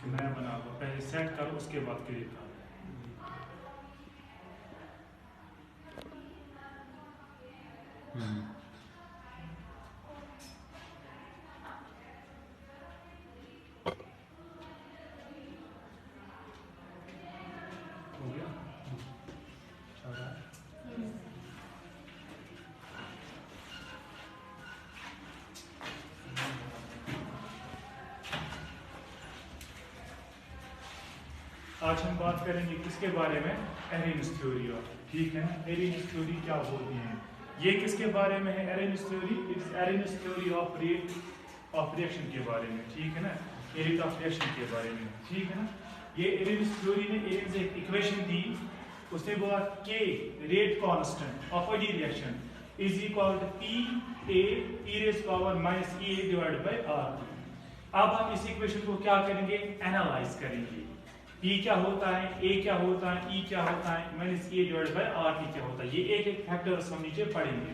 मैं बना लो, पहले सेट करो उसके बाद क्लिक करो। हो गया? चल रहा है? आज हम बात करेंगे किसके बारे में? एरेंज थ्योरी ऑफ, ठीक है ना? एरेंज थ्योरी क्या बोलती है? ये किसके बारे में है? Arrhenius theory, it's Arrhenius theory of rate of reaction के बारे में, ठीक है ना? रेट ऑफ रिएक्शन के बारे में, ठीक है ना? ये एरेंज थ्योरी ने एक इक्वेशन दी, उसने बोला के rate constant of any reaction is equal to p a e raise power minus e divided by r। अब हम इस इक्वेशन को क्या करेंगे? एनालाइज करेंगे। P क्या होता है, A क्या होता है, E क्या होता है, minus E divided by RT क्या होता है। ये एक एक फैक्टर्स हम नीचे पढ़ेंगे,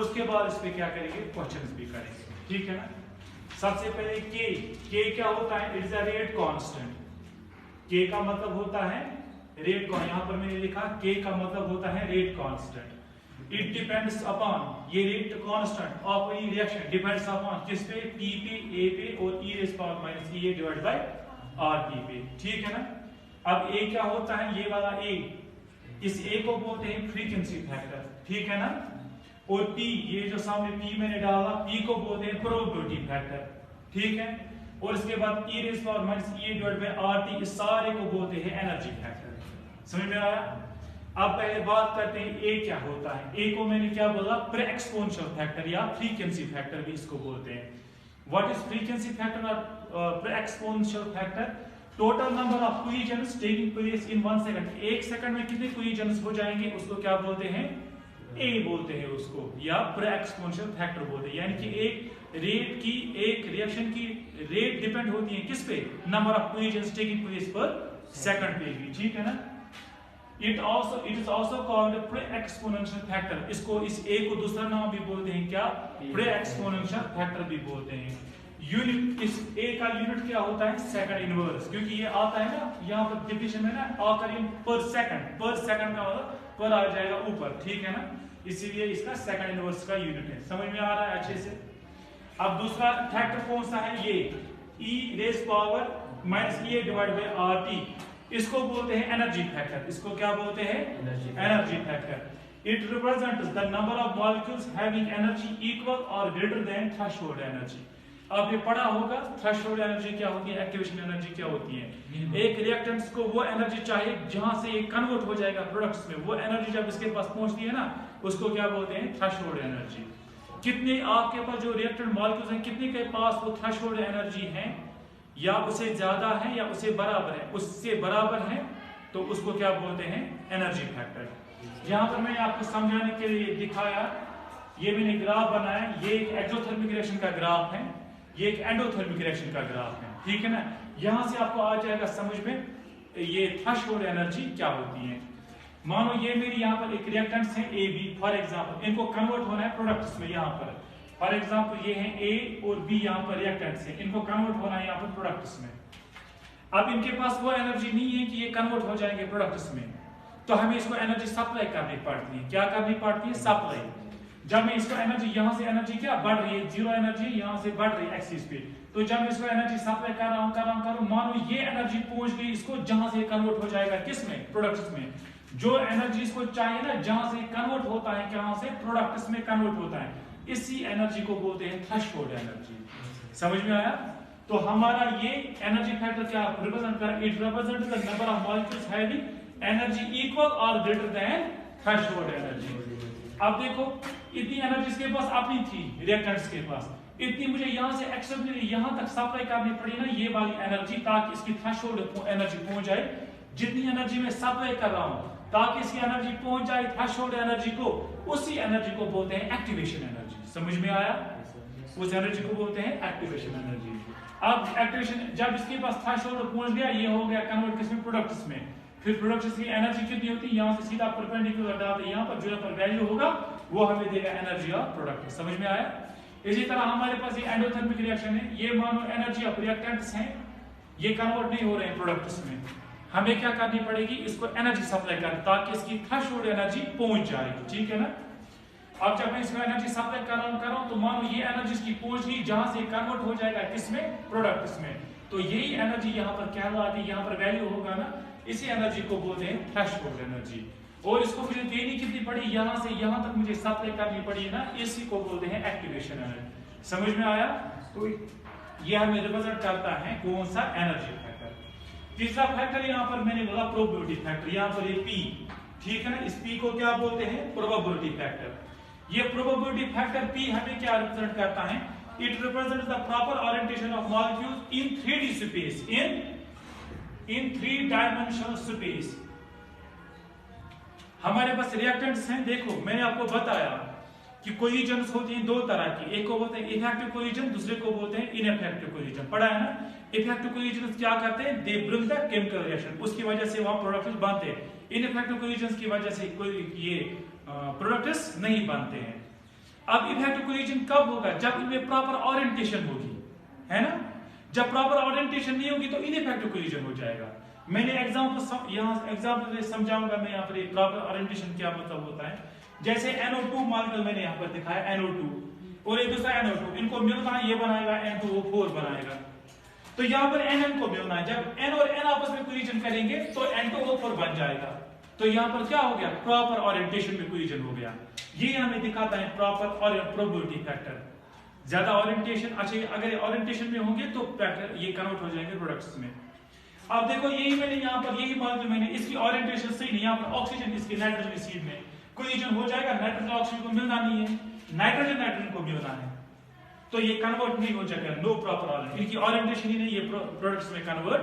उसके बाद इस पे क्या करेंगे? क्वेश्चंस भी करेंगे, ठीक है ना? सबसे पहले K क्या होता है? It's a rate constant. K का मतलब होता है रेट का, यहाँ पर मैंने लिखा K का मतलब होता है rate constant. It depends upon, ये rate constant of any reaction depends upon किस पे? P पे, A पे और e raise power minus E divided by RT पे, ठीक है ना? अब A क्या होता है? ये वाला A, इस A को बोलते हैं फ्रीक्वेंसी फैक्टर, ठीक है ना? और P, ये जो सामने P मैंने डाला, P को बोलते हैं प्रोबेबिलिटी फैक्टर, ठीक है? और इसके बाद e raise power minus E divided by RT, इस सारे को बोलते हैं एनर्जी फैक्टर। समझ में आया? अब पहले बात करते हैं A क्या होता है। A को मैंने क्या बोला? प्री एक्सपोनेंशियल फैक्टर या फ्रीक्वेंसी फैक्टर भी इसको बोलते हैं। व्हाट इज फ्रीक्वेंसी फैक्टर और pre exponential factor? Total number of collisions taking place in 1 second, एक सेकंड में कितने कोलिजन्स हो जाएंगे, उसको क्या बोलते हैं? A बोलते हैं उसको, या प्री एक्सपोनेंशियल फैक्टर बोलते हैं। यानी कि एक रेट की, एक रिएक्शन की रेट डिपेंड होती है किस पे? Number of collisions taking place पर सेकंड पे भी, ठीक है ना? It is also called pre exponential factor. इसको, इस A को दूसरा नाम भी बोलते हैं क्या? प्री एक्सपोनेंशियल फैक्टर भी बोलते हैं। यूनिट, इस A का यूनिट क्या होता है? सेकंड इनवर्स, क्योंकि ये आता है ना यहाँ पर डिफिनेशन में ना, आकर इन पर सेकंड का मतलब पर आ जाएगा ऊपर, ठीक है ना? इसीलिए इसका सेकंड इनवर्स का यूनिट है। समझ में आ रहा है अच्छे से? अब दूसरा फैक्टर कौन सा है? ये e raise power minus E divided by RT, इसको बोलते हैं एनर्जी फैक्टर। इसको क्या बोलते हैं? Energy factor. It represents the number of molecules having energy equal और ग्रेटर देन थ्रेशोल्ड एनर्जी। आपने पढ़ा होगा थ्रेशोल्ड एनर्जी क्या होती है, एक्टिवेशन एनर्जी क्या होती है। एक रिएक्टेंट्स को वो एनर्जी चाहिए जहां से ये कन्वर्ट हो जाएगा प्रोडक्ट्स में, वो एनर्जी जब इसके पास पहुंचती है ना, उसको क्या बोलते हैं? Threshold energy. कितने आपके पास जो रिएक्टेंट मॉलिक्यूल्स हैं, कितने के पास वो थ्रेशोल्ड एनर्जी है, या उसे ज्यादा है या उसे बराबर है, उससे बराबर है तो उसको क्या बोलते हैं? Energy factor. यहाँ पर मैंने आपको समझाने के लिए दिखाया, ये मैंने ग्राफ बनाया, ये एक एक्सोथर्मिक रिएक्शन का ग्राफ है, ये एक एंडोथर्मिक रिएक्शन का ग्राफ है, ठीक है ना? यहाँ से आपको आ जाएगा समझ में ये थ्रेशोल्ड एनर्जी क्या होती है। मानो ये मेरी यहाँ पर एक रिएक्टेंट्स है A B, फॉर एग्जांपल इनको कन्वर्ट होना है प्रोडक्ट्स में। यहाँ पर फॉर एग्जांपल ये है A और B, यहाँ पर रिएक्टेंट्स है, इनको कन्वर्ट होना है यहाँ पर प्रोडक्ट्स में। अब इनके पास वो एनर्जी नहीं है कि ये कन्वर्ट हो जाएंगे प्रोडक्ट्स में, तो हमें इसको एनर्जी सप्लाई करनी पड़ती है। क्या करनी पड़ती है? सप्लाई। जब मैं इसको एनर्जी, यहाँ से एनर्जी क्या बढ़ रही है, जीरो एनर्जी यहाँ से बढ़ रही है एक्सिस पे, तो जब मैं इसको एनर्जी सप्लाई कर रहा हूँ, मानो ये एनर्जी पहुंच गई इसको जहां से कन्वर्ट हो जाएगा किस में? प्रोडक्ट्स में। जो एनर्जी इसको चाहिए ना, जहां से कन्वर्ट होता है, कहां से? प्रोडक्ट्स में कन्वर्ट होता है, इसी एनर्जी को बोलते हैं थ्रेशोल्ड एनर्जी। समझ में आया? तो हमारा ये एनर्जी फैक्टर क्या रिप्रेजेंट कर? It represents the number of molecules having energy equal और ग्रेटर देन थ्रेशोल्ड एनर्जी। अब देखो इतनी एनर्जी इसके पास अपनी थी रिएक्टेंट्स के पास, इतनी मुझे यहाँ से एक्सेप्ट यहाँ तक सप्लाई करनी पड़ी ना ये वाली एनर्जी, ताकि इसकी थ्रेशोल्ड एनर्जी पहुंच जाए। जितनी एनर्जी मैं सप्लाई कर रहा हूँ ताकि इसकी एनर्जी पहुंच जाए थ्रेशोल्ड एनर्जी को, उसी एनर्जी को बोलते हैं एक्टिवेशन एनर्जी। समझ में आया? उस एनर्जी को बोलते हैं एक्टिवेशन एनर्जी। अब एक्टिवेशन जब इसके पास थ्रेशोल्ड पहुंच गया, ये हो गया कन्वर्ट किसमें? प्रोडक्ट्स में। फिर प्रोडक्ट्स की एनर्जी कितनी होती है? यहाँ से सीधा परपेंडिकुलर डालते हैं, यहाँ पर जो पर वैल्यू होगा वो हमें देगा एनर्जी ऑफ प्रोडक्ट। समझ में आया? इसी तरह हमारे पास ये एंडोथर्मिक रिएक्शन है, ये मानो एनर्जी ऑफ रिएक्टेंट्स हैं, ये कन्वर्ट नहीं हो रहे हैं प्रोडक्ट्स में, हमें क्या करनी पड़ेगी, इसको एनर्जी सप्लाई करनी ताकि इसकी थ्रेशोल्ड एनर्जी पहुंच जाएगी, ठीक है ना। अब जब मैं इसको एनर्जी सप्लाई कर रहा हूं तो मानो ये एनर्जी इसकी पहुंच गई, जहां से कन्वर्ट हो जाएगा किसमें, प्रोडक्ट्स में, तो यही एनर्जी यहाँ पर क्या आती है, यहाँ पर वैल्यू होगा ना, इसी एनर्जी को बोलते हैं थ्रेशोल्ड एनर्जी। और इसको मुझे देनी कितनी पड़ी, यहाँ से यहाँ तक मुझे सप्लाई करनी पड़ी ना, इसी को बोलते हैं एक्टिवेशन एनर्जी। समझ में आया। तो ये हमें रिप्रेजेंट करता है कौन सा, एनर्जी फैक्टर। तीसरा फैक्टर यहाँ पर मैंने बोला प्रोबेबिलिटी फैक्टर, यहाँ पर ये पी, ठीक है ना, इस पी को क्या बोलते हैं, प्रोबेबिलिटी फैक्टर। ये प्रोबेबिलिटी फैक्टर पी हमें क्या रिप्रेजेंट करता है, it represents the proper orientation of molecules in 3D space, in 3 dimensional space. हमारे पास रिएक्टेंट्स हैं, देखो मैंने आपको बताया कि कोलिजन्स होती हैं दो तरह की, एक को बोलते हैं इफेक्टिव कोलिजन, दूसरे को बोलते हैं इनइफेक्टिव कोलिजन, पढ़ा है ना। इफेक्टिव कोलिजन क्या करते हैं, they bring the chemical reaction, उसकी वजह से वहां प्रोडक्ट्स बनते हैं। इनइफेक्टिव कोलिजन की वजह से कोई ये प्रोडक्ट्स नहीं बनते हैं। अब इफेक्टिव कोलिजन कब होगा, जब इनमें प्रॉपर ओरिएंटेशन होगी, है ना। जब प्रॉपर ओरिएंटेशन नहीं होगी तो इनइफेक्टिव कोलिजन हो जाएगा। मैंने एग्जांपल यहाँ एग्जांपल समझाऊंगा मैं यहाँ पर, प्रॉपर ओरिएंटेशन क्या मतलब होता है। जैसे NO2 मॉलिक्यूल मैंने यहाँ पर दिखाया, NO2 और एक दूसरा NO2, इनको मिलना है, ये बनाएगा N2O4 बनाएगा। तो यहाँ पर NN को मिलना है, जब N और N आपस में कोलिजन करेंगे तो N2O4 बन जाएगा। तो यहाँ पर क्या हो गया, प्रॉपर ओरिएंटेशन में कोलिजन हो गया। ये हमें दिखाता है प्रॉपर और प्रोबेबिलिटी फैक्टर। ज्यादा ओरिएंटेशन, अच्छा अगर ओरिएंटेशन में होंगे तो फैक्टर ये कन्वर्ट हो जाएंगे प्रोडक्ट्स में। अब देखो यही मैंने यहाँ पर यही मॉलिक्यूल मैंने इसकी ओरिएंटेशन सही नहीं, यहाँ पर ऑक्सीजन इसकी नाइट्रोजन एसिड में कोलिजन हो जाएगा, नाइट्रोजन ऑक्सीजन को मिलना नहीं है, नाइट्रोजन नाइट्रोजन को मिलना है, तो ये कन्वर्ट नहीं हो जाएगा, नो प्रॉपर ओरिएंटेशन, इनकी ओरिएंटेशन ही नहीं, ये प्रोडक्ट्स में कन्वर्ट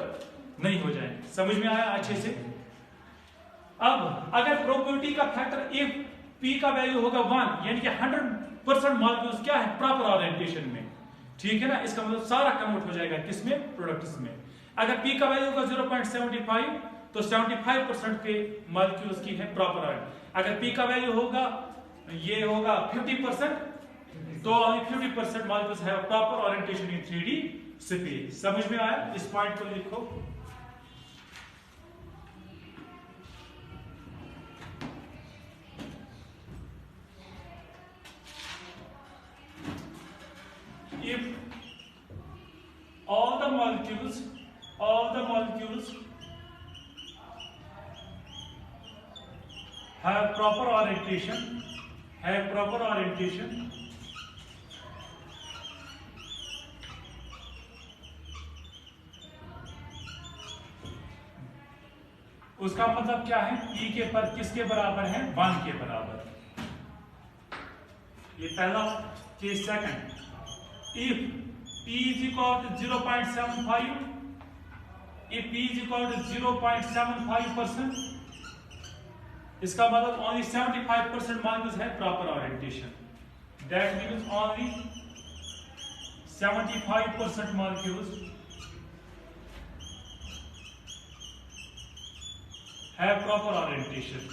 नहीं हो जाएंगे। समझ में आया अच्छे से। अब अगर प्रोबेबिलिटी का फैक्टर इफ पी का वैल्यू होगा 1, यानी कि 100% मॉलिक्यूल्स क्या है, प्रॉपर ओरिएंटेशन में, ठीक है ना, इसका मतलब सारा कन्वर्ट हो जाएगा किसमें, प्रोडक्ट्स में। अगर पी का वैल्यू होगा 0.75 तो 75% के मॉलिक्यूल्स की है प्रॉपर ओरिएंटेशन। अगर पी का वैल्यू होगा, ये होगा 50%, तो 50% molecules have proper orientation in 3D space. समझ में आया, इस पॉइंट को लिखो। If all the molecules have proper orientation, उसका मतलब क्या है, P के पर किसके बराबर है, 1 के बराबर। ये पहला case. Second, if P is equal to 0.75, if P is equal to 0.75%, इसका मतलब only 75% molecules have proper orientation. That means only 75% molecules have proper orientation.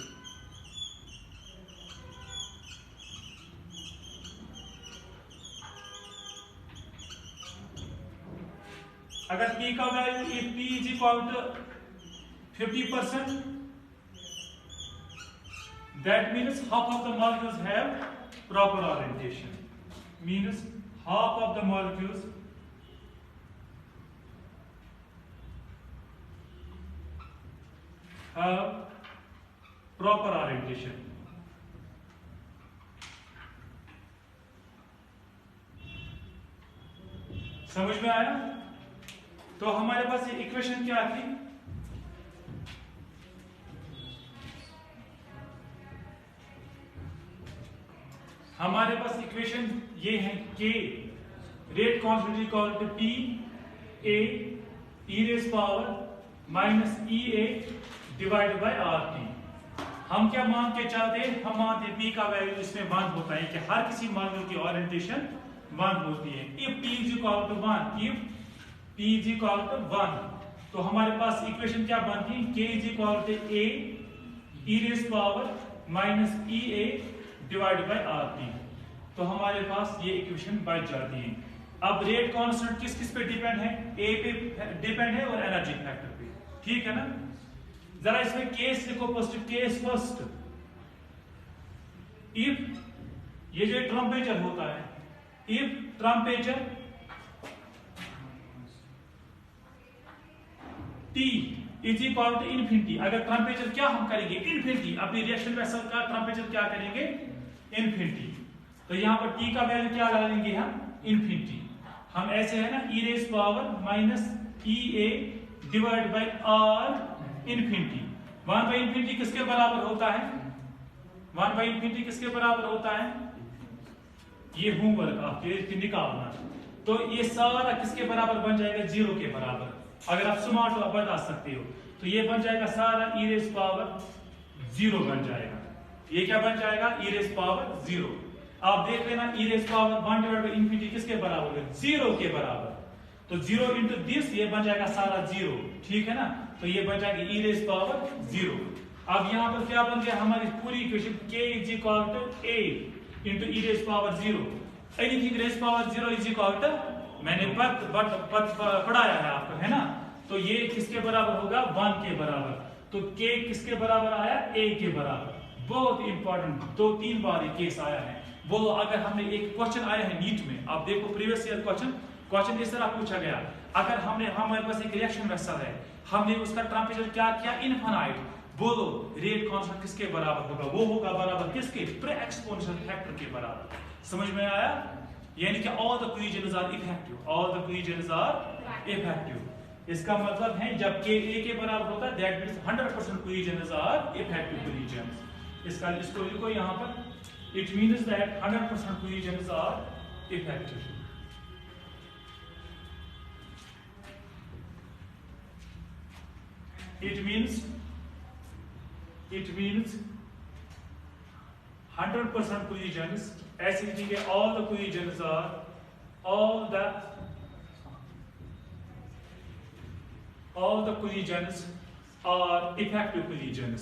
अगर P का value, if P is equal to 50%, that means half of the molecules have proper orientation. Means half of the molecules have proper orientation. समझ में आया। तो हमारे पास ये equation क्या थी, हमारे पास इक्वेशन ये है, K rate constant equal to P A e raise power minus EA divide by RT। हम क्या मान के चलते हैं, हम मानते P का वैल्यू इसमें 1 होता है कि हर किसी मॉलिक्यूल की ओरिएंटेशन 1 होती है। if P is equal to 1, if P is equal to 1, तो हमारे पास इक्वेशन क्या बनती है, K is equal to A e raise power minus EA divide by RT। तो हमारे पास ये इक्वेशन बच जाती है। अब रेट कांस्टेंट किस किस पे डिपेंड है? ए पे डिपेंड है और एनर्जी फैक्टर पे, ठीक है ना। जरा इसमें केस लिखो, पॉजिटिव केस फर्स्ट। इफ ये जो टेम्परेचर होता है, if temperature T is equal to infinity, अगर टेम्परेचर क्या हम करेंगे इन्फिनिटी, अपनी रिएक्शन वेसल का टेम्परेचर क्या करेंगे इन्फिनिटी, तो यहां पर T का वैल्यू क्या डालेंगे हम इन्फिनिटी। हम ऐसे है ना e raise power minus EA divide by R infinity. 1 by infinity किसके बराबर होता है? 1 बाय इन्फिनिटी किसके बराबर होता है? ये होमवर्क आपके निकालना। तो ये सारा किसके बराबर बन जाएगा? 0 के बराबर। अगर आप स्मार्ट हो आप बता सकते हो, तो ये बन जाएगा सारा e रेज़ पावर 0 बन जाएगा। ये क्या बन जाएगा? e raise power 0। आप देख लेना e raise power 1 divide by infinity किसके बराबर है? 0 के बराबर। तो 0 इंटू दिस ये बन जाएगा सारा 0, ठीक है ना। तो ये बन जाएगा e रेज़ पावर 0। अब यहाँ पर क्या बन गया हमारी पूरी equation? k is equal to a into e raise power 0। Anything raise power 0 is equal to, मैंने पढ़ाया है आपको, है ना। तो ये किसके बराबर होगा? 1 के बराबर। तो k किसके बराबर आया? a के बराबर। बहुत इंपॉर्टेंट 2-3 बार ये केस आया है। वो अगर हमने एक क्वेश्चन आया है नीट में, आप देखो प्रीवियस ईयर क्वेश्चन इस तरह पूछा गया। अगर हमारे पास एक रिएक्शन वेसल है, हमने उसका टेम्परेचर क्या किया इनफाइनाइट, बोलो रेट कांस्टेंट किसके बराबर होगा? वो होगा बराबर किसके? प्री एक्सपोनेंशियल फैक्टर के बराबर। समझ में आया? यानी कि all the equations are effective, all the equations are effective. इसका मतलब है जब k a के बराबर होता है that means 100% equations are effective equations. इसको लिखो यहां पर, it means that 100% equations are effective. It means 100% equations, ऐसे लिखेंगे all the equations are effective equations.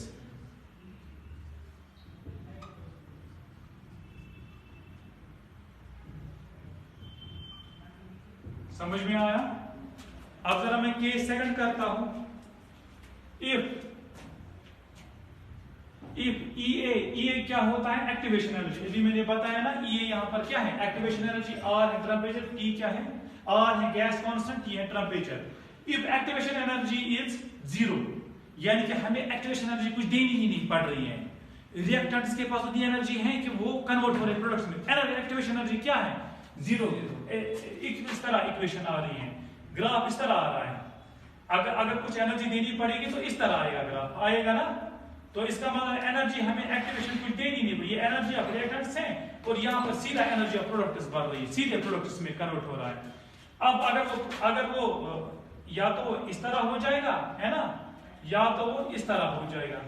समझ में आया? अब जरा मैं केस सेकंड करता हूं। इफ EA क्या होता है? Activation energy. यदि मैंने बताया ना EA यहां पर क्या है? Activation energy. R है टेम्परेचर, T क्या है? R है गैस कांस्टेंट, T है temperature. If activation energy is 0, यानी कि हमें एक्टिवेशन एनर्जी कुछ देनी ही नहीं पड़ रही है, रिएक्टेंट्स के पास उतनी एनर्जी है कि वो कन्वर्ट हो रहे प्रोडक्ट्स में। एक्टिवेशन एनर्जी क्या है? 0। इस तरह इक्वेशन आ रही है, ग्राफ इस तरह आ रहा है। अगर कुछ एनर्जी देनी पड़ेगी तो इस तरह आएगा ग्राफ, आएगा ना। तो इसका मतलब एनर्जी हमें एक्टिवेशन कुछ देनी नहीं पड़ी, ये एनर्जी ऑफ रिएक्टेंट्स है और यहाँ पर सीधा एनर्जी ऑफ प्रोडक्ट्स बढ़ रही है, सीधे प्रोडक्ट्स में कन्वर्ट हो रहा है। अब अगर वो या तो इस तरह हो जाएगा, है ना, या तो वो इस तरह हो जाएगा।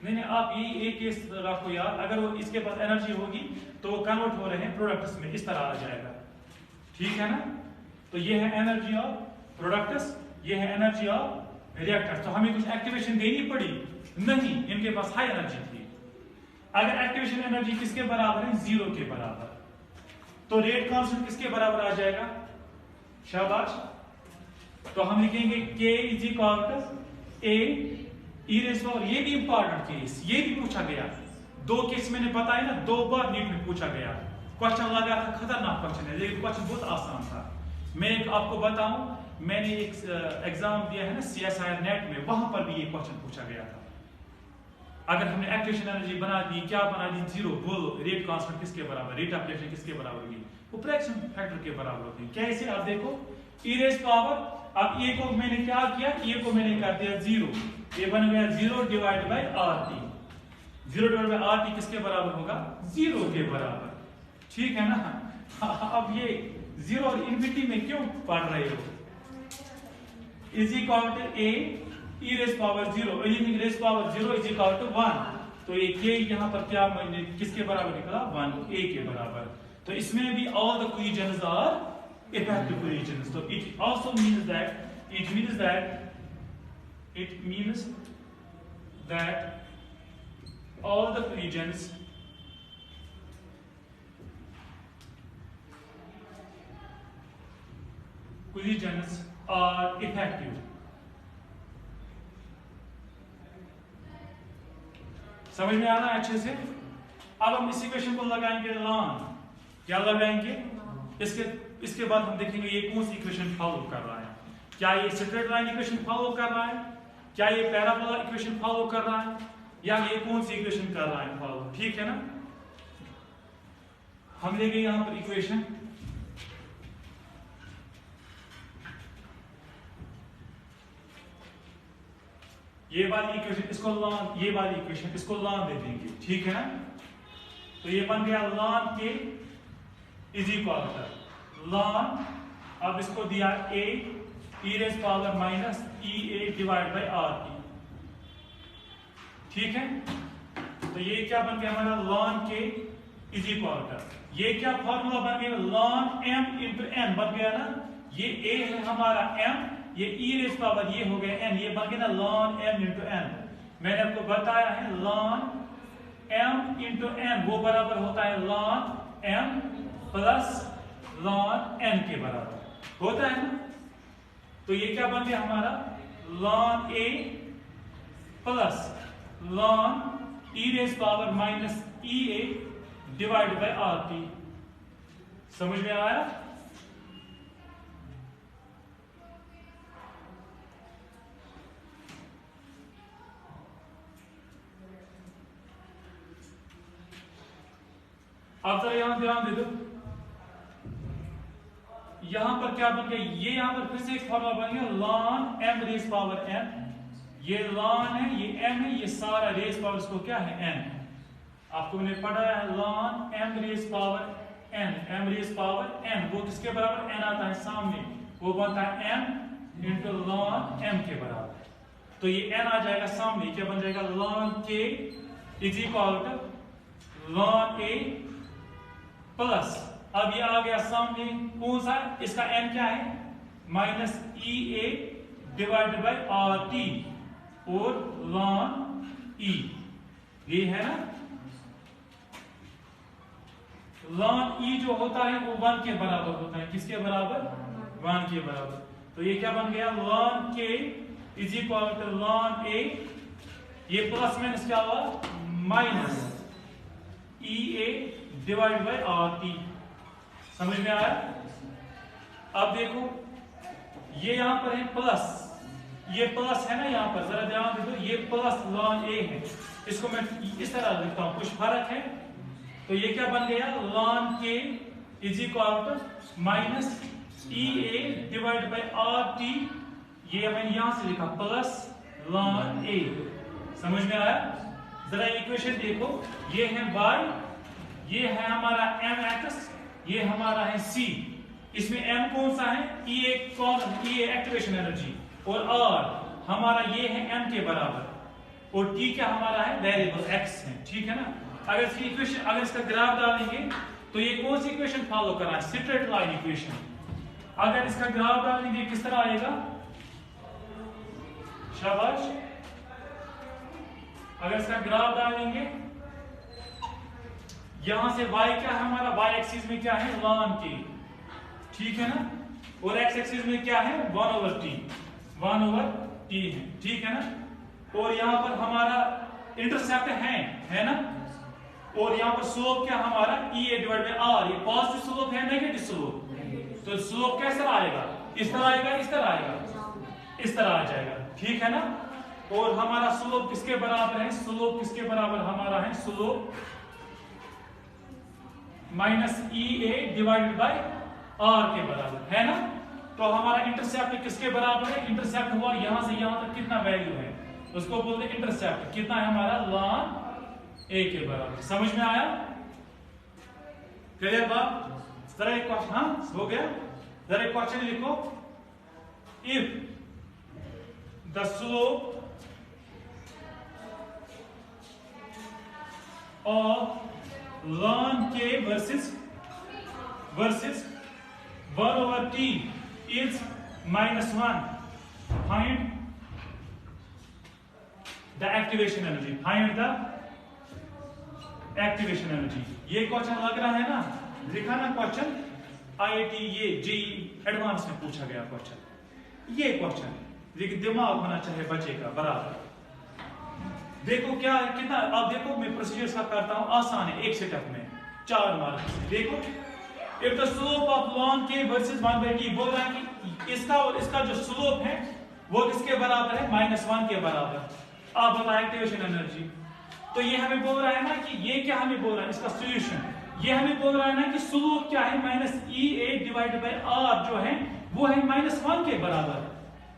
नहीं, आप यही एक केस रखो यार, अगर वो इसके पास एनर्जी होगी तो वो कन्वर्ट हो रहे हैं प्रोडक्ट्स में, इस तरह आ जाएगा, ठीक है ना। तो ये है एनर्जी ऑफ प्रोडक्ट्स, ये है एनर्जी ऑफ रिएक्टर्स। तो हमें कुछ एक्टिवेशन देनी पड़ी नहीं, इनके पास हाई एनर्जी थी। अगर एक्टिवेशन एनर्जी किसके बराबर है? 0 के बराबर, तो रेट कांस्टेंट किसके बराबर आ जाएगा? शाबाश। तो हम लिखेंगे k is equal to a e raise power. ये भी इंपॉर्टेंट केस, ये भी पूछा गया। 2 केस मैंने बताया ना, 2 बार नीट में पूछा गया। क्वेश्चन लगा था, खतरनाक क्वेश्चन है, लेकिन क्वेश्चन बहुत आसान था। मैं आपको बताऊं, मैंने एक एग्जाम दिया है ना CSIR नेट में, वहां पर भी ये क्वेश्चन पूछा गया था। अगर हमने एक्टिवेशन एनर्जी बना दी, क्या बना दी? 0। बोलो रेट कांस्टेंट किसके बराबर? रेट ऑफ रिएक्शन किसके बराबर होगी? वो फ्रैक्शन फैक्टर के बराबर होती है। कैसे? आप देखो e रेज़ पावर, अब a को मैंने क्या किया? a को मैंने कर दिया 0, ये बन गया 0 divide by RT। 0 divide by RT किसके बराबर होगा? 0 के बराबर, ठीक है ना। अब ये 0 और इन्फिनिटी में क्यों पढ़ रहे हो? Is equal to a e raise power 0, anything raise power 0 is equal to 1। तो ये k यहां पर क्या किसके बराबर निकला? 1, a के बराबर। तो इसमें भी all the equations are effective equations. So it also means that all the equations collisions are effective. समझ में आ रहा है अच्छे से? अब हम इस इक्वेशन को लगाएंगे ln, क्या लगाएंगे? इसके बाद हम देखेंगे ये कौन सी इक्वेशन फॉलो कर रहा है। क्या ये स्ट्रेट लाइन इक्वेशन फॉलो कर रहा है, क्या ये पैराबोला इक्वेशन फॉलो कर रहा है, या ये कौन सी इक्वेशन कर रहा है फॉलो। ठीक है ना? हम लेंगे यहां पर इक्वेशन, ये वाली इक्वेशन इसको ln, ये वाली इक्वेशन इसको ln दे देंगे। ठीक है ना? तो ये बन गया ln k is equal to ln, अब इसको दिया a e raise power minus e a divide by r t। ठीक है? तो ये क्या बन गया हमारा ln k is equal to, ये क्या फॉर्मूला बन गया ln m इंटू n बन गया ना, ये a है हमारा m, ये e रेज़ पावर ये हो गया n, ये बन गया ना ln m इंटू n। मैंने आपको बताया है ln m इंटू n वो बराबर होता है ln m plus ln n के बराबर होता है ना। तो ये क्या बन गया हमारा ln a plus ln e raise power minus e a divide by r t। समझ में आया? अब जरा यहां ध्यान दे दो, यहां पर क्या बन गया, ये यहां पर फिर से एक फॉर्मूला बन गया ln m rays power n। ये ln है, ये m है, ये सारा रेज़ पावर इसको क्या है n। आपको मैंने पढ़ाया है ln m rays power n, m rays power n वो किसके बराबर n आता है सामने, वो बनता है m इंटू ln m के बराबर। तो ये n आ जाएगा सामने, क्या बन जाएगा ln k is equal to ln a plus, अब ये आ गया सामने कौन सा, इसका n क्या है minus e a divide by r t और ln e, ये है ना। ln e जो होता है वो 1 के बराबर होता है, किसके बराबर 1 के बराबर। तो ये क्या बन गया ln k is equal to ln a, ये प्लस माइनस क्या हुआ minus e a divide by r t। समझ में आया? अब देखो ये यहां पर है प्लस, ये प्लस है ना यहां पर, जरा ध्यान दे दो, ये प्लस ln a है, इसको मैं इस तरह लिखता हूं, कुछ फर्क है। तो ये क्या बन गया ln k is equal to minus e a divide by r t, ये मैंने यहां से लिखा प्लस ln a। समझ में आया? जरा इक्वेशन देखो, ये है y, ये है हमारा mx, ये हमारा है c। इसमें m कौन सा है, e एक कौन, e एक्टिवेशन एनर्जी, और r हमारा ये है m के बराबर, और t क्या हमारा है वेरिएबल x है। ठीक है ना? अगर इसकी इक्वेशन, अगर इसका ग्राफ डालेंगे तो ये कौन सी इक्वेशन फॉलो कर रहा है, स्ट्रेट लाइन इक्वेशन। अगर इसका ग्राफ डालेंगे किस तरह आएगा, शाबाश, अगर इसका ग्राफ डालेंगे यहां से y क्या है हमारा, y एक्सिस में क्या है ln k। ठीक है ना? और x एक्सिस में क्या है 1 ओवर t है। ठीक है ना? और यहां पर हमारा इंटरसेप्ट है ना, और यहां पर स्लोप क्या हमारा e a divide by r, ये पॉजिटिव स्लोप है नेगेटिव स्लोप। तो स्लोप कैसा आएगा, इस तरह आएगा, इस तरह आएगा, इस तरह आ जाएगा। ठीक है ना? और हमारा स्लोप किसके बराबर है, स्लोप किसके बराबर हमारा है, slope minus e a divided by r के बराबर है ना। तो हमारा इंटरसेप्ट किसके बराबर है, इंटरसेप्ट हुआ यहां से यहां तक कितना वैल्यू है, उसको बोलते हैं इंटरसेप्ट, कितना है हमारा ln a के बराबर। समझ में आया? क्लियर बात? जरा एक क्वेश्चन, हाँ हो गया, जरा एक क्वेश्चन लिखो, if the slope of ln k versus 1 over t is -1, find the activation energy, find the activation energy। ये क्वेश्चन लग रहा है ना, लिखा ना क्वेश्चन। IIT ये JEE एडवांस में पूछा गया क्वेश्चन, ये क्वेश्चन है, लेकिन दिमाग होना चाहिए बच्चे का बराबर। देखो क्या है, कितना, अब देखो मैं प्रोसीजर का करता हूं, आसान है, एक सेटअप में 4 मार्क। देखो if the slope of lawn के वर्सेस 1/t, बोल रहा है कि इसका और इसका जो स्लोप है वो किसके बराबर है, -1 के बराबर। आप बताएं एक्टिवेशन एनर्जी। तो ये हमें बोल रहा है ना कि ये क्या हमें बोल रहा है, इसका सॉल्यूशन ये हमें बोल रहा है ना कि स्लोप क्या है, -EA/r जो है वो है -1 के बराबर।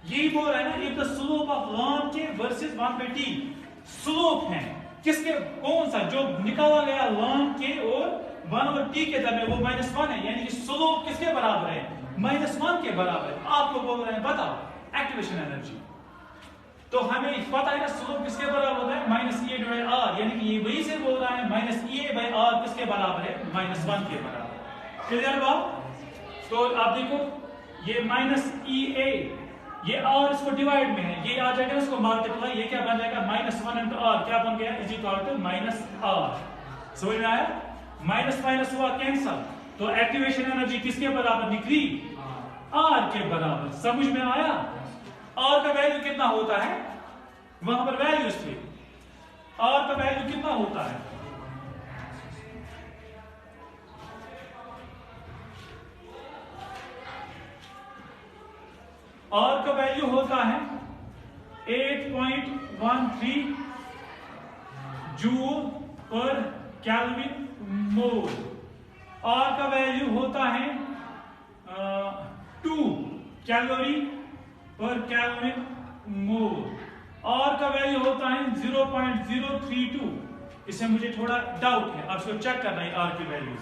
यही बोल रहा है ना, if the slope of lawn के वर्सेस 1/t, स्लोप है किसके, कौन सा जो निकाला गया लॉन के और 1/t के दरमियान वो -1 है, यानी कि स्लोप किसके बराबर है, -1 के बराबर है। आपको बोल रहे हैं बताओ एक्टिवेशन एनर्जी। तो हमें पता है ना स्लोप किसके बराबर होता है, -EA/r, यानी कि ये वही से बोल रहा है -EA/r किसके बराबर है, -1 के बराबर। क्लियर बात। तो आप देखो ये -EA, ये r इसको डिवाइड में है, ये आ जाएगा इसको मल्टीप्लाई, ये क्या बन जाएगा, -1 × r क्या बन गया, इज इक्वल टू -r। समझ में आया, माइनस माइनस हुआ कैंसल, तो एक्टिवेशन एनर्जी किसके बराबर निकली, r के बराबर। समझ में आया। r का वैल्यू कितना होता है, वहां पर वैल्यूज थे, r का वैल्यू कितना होता है, r का वैल्यू होता है 8.13 जूल पर केल्विन मोल। r का वैल्यू होता है 2 कैलोरी पर केल्विन मोल। r का वैल्यू होता है 0.032। इससे मुझे थोड़ा डाउट है, आपको चेक करना है r की वैल्यू,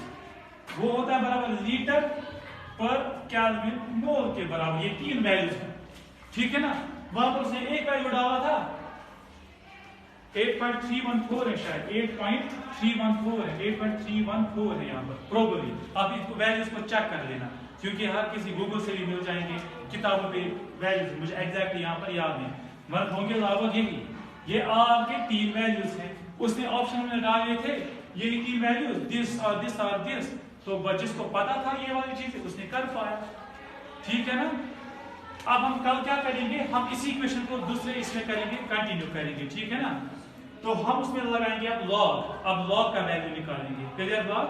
वो होता है बराबर लीटर पर केल्विन मोल के बराबर। ये 3 वैल्यूज हैं, ठीक है ना। वहां पर उसने एक वैल्यू डाला था 8.314 है, शायद 8.314 है, 8.314 है यहाँ पर प्रोबेबली। आप इसको वैल्यूज को चेक कर लेना, क्योंकि हर किसी गूगल से भी मिल जाएंगे, किताबों पे वैल्यूज मुझे एग्जैक्टली यहाँ पर याद नहीं, मगर होंगे लगभग यही। ये r के 3 वैल्यूज हैं, उसने ऑप्शन में डाले थे यही 3 वैल्यूज, दिस और दिस और दिस। तो जिसको पता था ये वाली चीज उसने कर पाया, ठीक है ना। अब हम कल क्या करेंगे, हम इसी क्वेश्चन को दूसरे इसमें करेंगे, कंटिन्यू करेंगे, ठीक है ना। तो हम उसमें लगाएंगे अब लॉग का वैल्यू निकालेंगे। क्लियर बात,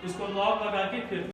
इसको लॉग लगा के फिर